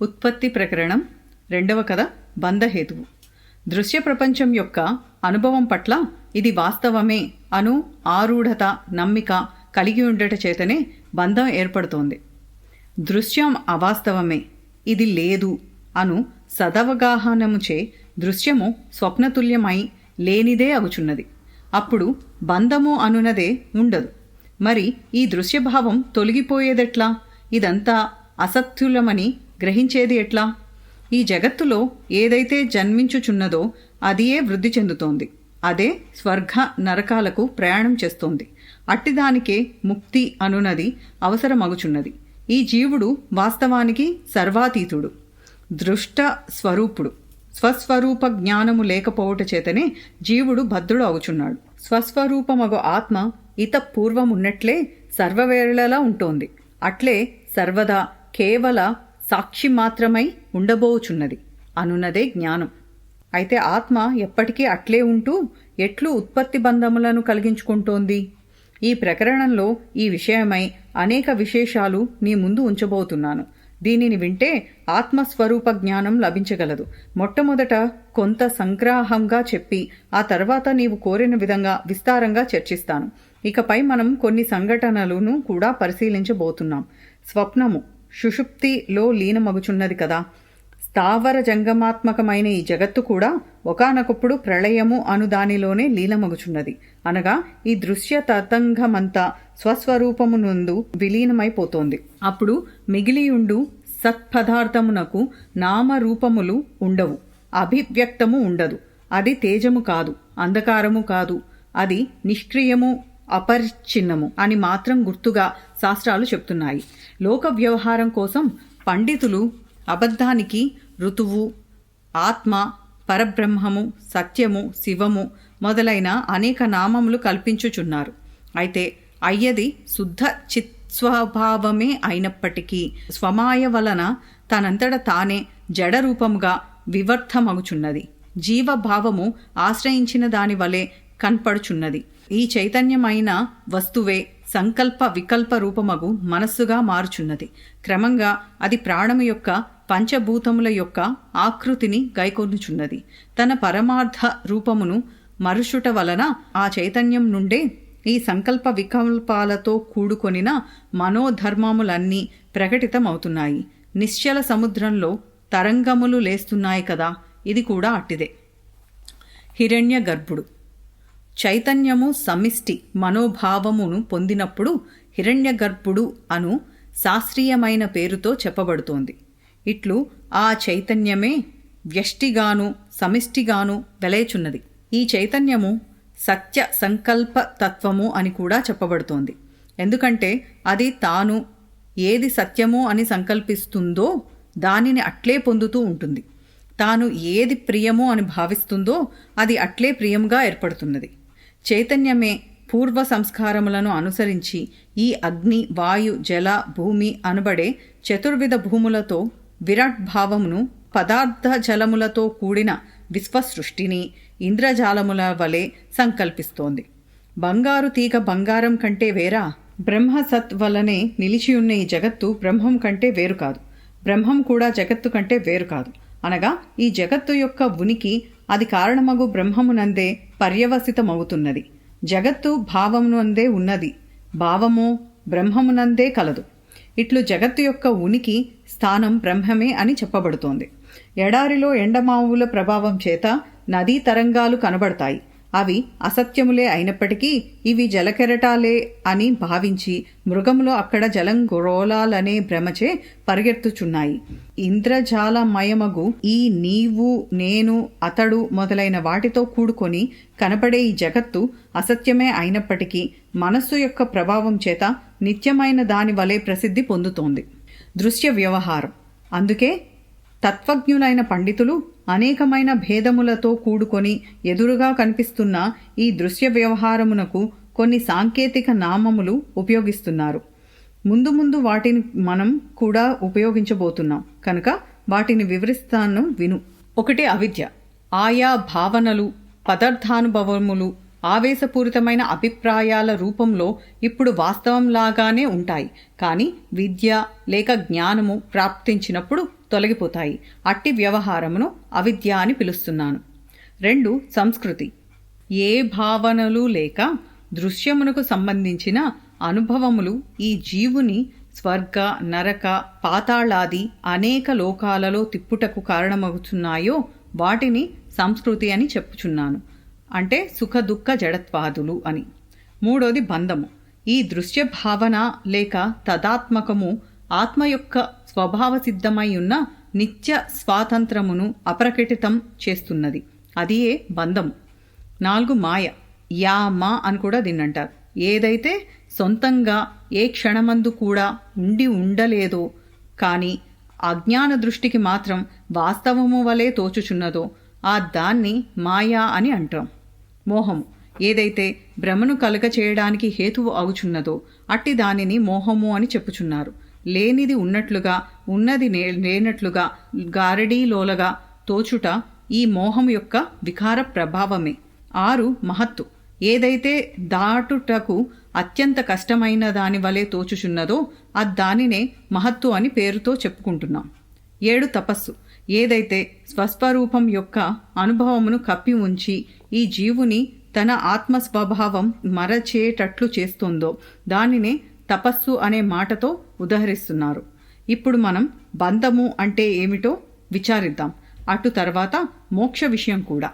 ఉత్పత్తి ప్రకరణం 2వ కథ బంధహేతువు. దృశ్య ప్రపంచం యొక్క అనుభవం పట్ల ఇది వాస్తవమే అను ఆరూఢత నమ్మిక కలిగి ఉండట చేతనే బంధం ఏర్పడుతోంది. దృశ్యం అవాస్తవమే, ఇది లేదు అను సదవగాహనముచే దృశ్యము స్వప్నతుల్యమై లేనిదే అగుచున్నది. అప్పుడు బంధము అనునదే ఉండదు. మరి ఈ దృశ్యభావం తొలగిపోయేదెట్లా? ఇదంతా అసత్యులమని గ్రహించేది ఎట్లా? ఈ జగత్తులో ఏదైతే జన్మించుచున్నదో అదియే వృద్ధి చెందుతోంది. అదే స్వర్గ నరకాలకు ప్రయాణం చేస్తోంది. అట్టిదానికే ముక్తి అనునది అవసరమగుచున్నది. ఈ జీవుడు వాస్తవానికి సర్వాతీతుడు, దృష్ట స్వరూపుడు. స్వస్వరూప జ్ఞానము లేకపోవట చేతనే జీవుడు బద్ధుడు అవుచున్నాడు. స్వస్వరూపమగు ఆత్మ ఇత పూర్వమున్నట్లే సర్వవేళలా ఉంటోంది. అట్లే సర్వదా కేవల సాక్షి మాత్రమై ఉండబోచున్నది అనున్నదే జ్ఞానం. అయితే ఆత్మ ఎప్పటికీ అట్లే ఉంటూ ఎట్లు ఉత్పత్తి బంధములను కలిగించుకుంటోంది? ఈ ప్రకరణంలో ఈ విషయమై అనేక విశేషాలు నీ ముందు ఉంచబోతున్నాను. దీనిని వింటే ఆత్మస్వరూప జ్ఞానం లభించగలదు. మొట్టమొదట కొంత సంగ్రహంగా చెప్పి ఆ తర్వాత నీవు కోరిన విధంగా విస్తారంగా చర్చిస్తాను. ఇకపై మనం కొన్ని సంఘటనలను కూడా పరిశీలించబోతున్నాం. స్వప్నము సుషుప్తిలో లీనమగుచున్నది కదా. స్థావర జంగమాత్మకమైన ఈ జగత్తు కూడా ఒకానొకప్పుడు ప్రళయము అను దానిలోనే లీనమగుచున్నది. అనగా ఈ దృశ్య తతంగమంతా స్వస్వరూపమునందు విలీనమైపోతోంది. అప్పుడు మిగిలియుండు సత్పదార్థమునకు నామరూపములు ఉండవు, అభివ్యక్తము ఉండదు. అది తేజము కాదు, అంధకారము కాదు, అది నిష్క్రియము అపరిచ్ఛిన్నము అని మాత్రం గుర్తుగా శాస్త్రాలు చెప్తున్నాయి. లోక వ్యవహారం కోసం పండితులు అబద్ధానికి ఋతువు, ఆత్మ, పరబ్రహ్మము, సత్యము, శివము మొదలైన అనేక నామములు కల్పించుచున్నారు. అయితే అయ్యది శుద్ధ చిత్స్వభావమే అయినప్పటికీ స్వమాయ వలన తనంతట తానే జడరూపముగా వివర్ధమగుచున్నది. జీవభావము ఆశ్రయించిన దాని వలె కనపడుచున్నది. ఈ చైతన్యమైన వస్తువే సంకల్ప వికల్ప రూపమగు మనస్సుగా మారుచున్నది. క్రమంగా అది ప్రాణము యొక్క పంచభూతముల యొక్క ఆకృతిని గైకొనుచున్నది. తన పరమార్థ రూపమును మరుషుట వలన ఆ చైతన్యం నుండే ఈ సంకల్ప వికల్పాలతో కూడుకొనిన మనోధర్మములన్నీ ప్రకటితమవుతున్నాయి. నిశ్చల సముద్రంలో తరంగములు లేస్తున్నాయి కదా, ఇది కూడా అట్టిదే. హిరణ్య గర్భుడు చైతన్యము సమిష్టి మనోభావమును పొందినప్పుడు హిరణ్యగర్భుడు అను శాస్త్రీయమైన పేరుతో చెప్పబడుతోంది. ఇట్లు ఆ చైతన్యమే వ్యష్టిగాను సమిష్టిగాను వెలయచున్నది. ఈ చైతన్యము సత్య సంకల్ప తత్వము అని కూడా చెప్పబడుతోంది. ఎందుకంటే అది తాను ఏది సత్యము అని సంకల్పిస్తుందో దానిని అట్లే పొందుతూ ఉంటుంది. తాను ఏది ప్రియము అని భావిస్తుందో అది అట్లే ప్రియంగా ఏర్పడుతున్నది. చైతన్యమే పూర్వ సంస్కారములను అనుసరించి ఈ అగ్ని, వాయు, జల, భూమి అనబడే చతుర్విధ భూములతో విరాట్ భావమును పదార్థ జలములతో కూడిన విశ్వసృష్టిని ఇంద్రజాలముల వలె సంకల్పిస్తోంది. బంగారు తీగ బంగారం కంటే వేరా? బ్రహ్మసత్ వలనే నిలిచియున్న ఈ జగత్తు బ్రహ్మం కంటే వేరు కాదు. బ్రహ్మం కూడా జగత్తు కంటే వేరు కాదు. అనగా ఈ జగత్తు యొక్క ఉనికి అది కారణమగు బ్రహ్మమునందే పర్యవసితమవుతున్నది. జగత్తు భావమునందే ఉన్నది, భావము బ్రహ్మమునందే కలదు. ఇట్లు జగత్తు యొక్క ఉనికి స్థానం బ్రహ్మమే అని చెప్పబడుతోంది. ఎడారిలో ఎండమావుల ప్రభావం చేత నదీ తరంగాలు కనబడతాయి. అవి అసత్యములే అయినప్పటికీ ఇవి జలకెరటాలే అని భావించి మృగములు అక్కడ జలం గ్రోలాలనే భ్రమచే పరిగెత్తుచున్నాయి. ఇంద్రజాలమయమగు ఈ నీవు, నేను, అతడు మొదలైన వాటితో కూడుకొని కనపడే ఈ జగత్తు అసత్యమే అయినప్పటికీ మనస్సు యొక్క ప్రభావం చేత నిత్యమైన దాని వలె ప్రసిద్ధి పొందుతోంది. దృశ్య వ్యవహారం. అందుకే తత్వజ్ఞులైన పండితులు అనేకమైన భేదములతో కూడుకొని ఎదురుగా కనిపిస్తున్న ఈ దృశ్య వ్యవహారమునకు కొన్ని సాంకేతిక నామములు ఉపయోగిస్తున్నారు. ముందు ముందు వాటిని మనం కూడా ఉపయోగించబోతున్నాం కనుక వాటిని వివరిస్తాను, విను. 1 అవిద్య. ఆయా భావనలు, పదార్థానుభవములు ఆవేశపూరితమైన అభిప్రాయాల రూపంలో ఇప్పుడు వాస్తవంలాగానే ఉంటాయి, కానీ విద్య లేక జ్ఞానము ప్రాప్తించినప్పుడు తొలగిపోతాయి. అట్టి వ్యవహారమును అవిద్య అని పిలుస్తున్నాను. 2. సంస్కృతి. ఏ భావనలు లేక దృశ్యమునకు సంబంధించిన అనుభవములు ఈ జీవుని స్వర్గ, నరక, పాతాళాది అనేక లోకాలలో తిప్పుటకు కారణమవుతున్నాయో వాటిని సంస్కృతి అని చెప్పుచున్నాను. అంటే సుఖ దుఃఖ జడత్వాదులు అని. 3. బంధము. ఈ దృశ్య భావన లేక తదాత్మకము ఆత్మ యొక్క స్వభావ సిద్ధమై ఉన్న నిత్య స్వాతంత్రమును అప్రకటితం చేస్తున్నది. అదియే బంధము. 4. మాయ. యామ అని కూడా దీన్నంటారు. ఏదైతే సొంతంగా ఏ క్షణమందు కూడా ఉండి ఉండలేదో కానీ అజ్ఞాన దృష్టికి మాత్రం వాస్తవము వలె తోచుచున్నదో ఆ దాన్ని మాయా అని అంటాం. మోహము. ఏదైతే భ్రమను కలుగ చేయడానికి హేతువు అవుచున్నదో అట్టి దానిని మోహము అని చెప్పుచున్నారు. లేనిది ఉన్నట్లుగా, ఉన్నది లేనట్లుగా, గారడీలోలగా తోచుట ఈ మోహం యొక్క వికార ప్రభావమే. 6. మహత్తు. ఏదైతే దాటుటకు అత్యంత కష్టమైన దాని వలె తోచుచున్నదో దానినే మహత్తు అని పేరుతో చెప్పుకుంటున్నాం. 7. తపస్సు. ఏదైతే స్వస్వరూపం యొక్క అనుభవమును కప్పి ఉంచి ఈ జీవుని తన ఆత్మస్వభావం మరచేటట్లు చేస్తుందో దానినే తపస్సు అనే మాటతో ఉదహరిస్తున్నారు. ఇప్పుడు మనం బంధము అంటే ఏమిటో విచారిద్దాం. అటు తర్వాత మోక్ష విషయం కూడా.